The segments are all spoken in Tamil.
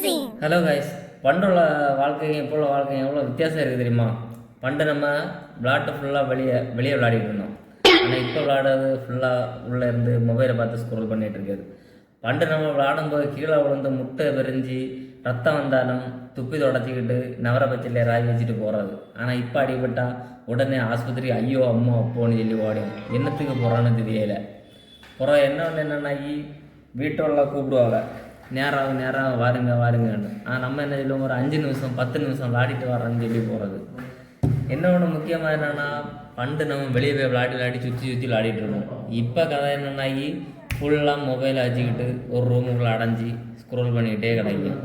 ஹலோ கைஸ், பண்டுள்ள வாழ்க்கையும் இப்போ உள்ள வாழ்க்கையும் எவ்வளோ வித்தியாசம் இருக்குது தெரியுமா? பண்டு நம்ம விளையாட்டு ஃபுல்லாக வெளியே விளையாடிட்டு இருந்தோம். ஆனால் இப்போ விளையாடுறது ஃபுல்லாக உள்ளே இருந்து மொபைலை பார்த்து ஸ்க்ரோல் பண்ணிகிட்டு இருக்குது. பண்டு நம்ம விளையாடும்போது கீழே விழுந்து முட்டை விரிஞ்சு ரத்தம் வந்தாலும் துப்பி தொடச்சிக்கிட்டு நவர பச்சையில் ராய் வச்சுட்டு போகிறது. ஆனால் இப்போ அடிபட்டால் உடனே ஆஸ்பத்திரி ஐயோ அம்மா அப்போன்னு சொல்லி ஓடும். என்னத்துக்கு போகிறான்னு தெரியலை. அப்புறம் என்னென்னா வீட்டோட கூப்பிடுவாங்க, நேரம் வாருங்கன்னு. நம்ம என்ன சொல்லுவோம், ஒரு 5 நிமிஷம் 10 நிமிஷம் விளையாடிட்டு வரோன்னு சொல்லி போகிறது. என்ன ஒன்று முக்கியமாக என்னென்னா, பண்டு நம்ம வெளியே போய் விளையாடி சுற்றி விளையாடிட்டு இருக்கோம். இப்போ கதை என்னென்னா ஃபுல்லாக மொபைலை வச்சுக்கிட்டு ஒரு ரூமுக்குள்ளே அடைஞ்சி ஸ்க்ரோல் பண்ணிக்கிட்டே கிடைக்கும்.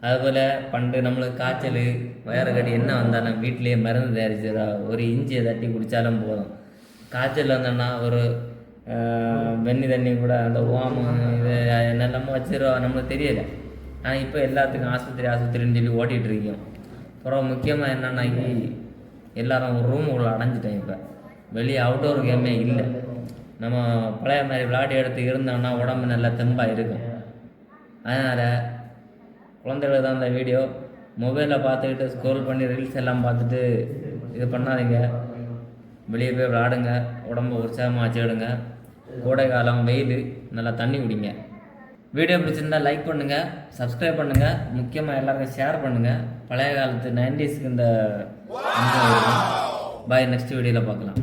அதுபோல் பண்டு நம்மளுக்கு காய்ச்சல் வயிறு கட்டி என்ன வந்தாலும் வீட்டிலேயே மருந்து தயாரிச்சதா ஒரு இஞ்சியை தட்டி குடித்தாலும் போதும். காய்ச்சல் வந்தோன்னா ஒரு வெந்நி தண்ணி கூட அந்த ஓம இது என்னெல்லாமோ வச்சிருவோம், நம்மளுக்கு தெரியலை. ஆனால் இப்போ எல்லாத்துக்கும் ஆஸ்பத்திரின்னு சொல்லி ஓட்டிகிட்டு இருக்கோம். அப்புறம் முக்கியமாக என்னென்னா எல்லோரும் ஒரு ரூமுக்குள்ளே அடைஞ்சிட்டோம். இப்போ வெளியே அவுட்டோர் கேமே இல்லை. நம்ம பழைய மாதிரி விளையாடி எடுத்து இருந்தோம்னா உடம்பு நல்லா தெம்பாக இருக்கும். அதனால் குழந்தைகளுக்கு தான் அந்த வீடியோ மொபைலில் பார்த்துக்கிட்டு ஸ்க்ரோல் பண்ணி ரீல்ஸ் எல்லாம் பார்த்துட்டு இது பண்ணாதீங்க. வெளியே போய் விளையாடுங்க, உடம்பை உற்சாகமாக வச்சுக்கிடுங்க. கோடை காலம், வெயில், நல்லா தண்ணி குடிங்க. வீடியோ பிடிச்சிருந்தால் லைக் பண்ணுங்கள், சப்ஸ்கிரைப் பண்ணுங்கள், முக்கியமாக எல்லாருக்கும் ஷேர் பண்ணுங்கள். பழைய காலத்து 90s இந்த பாய். நெக்ஸ்ட் வீடியோவில் பார்க்கலாம்.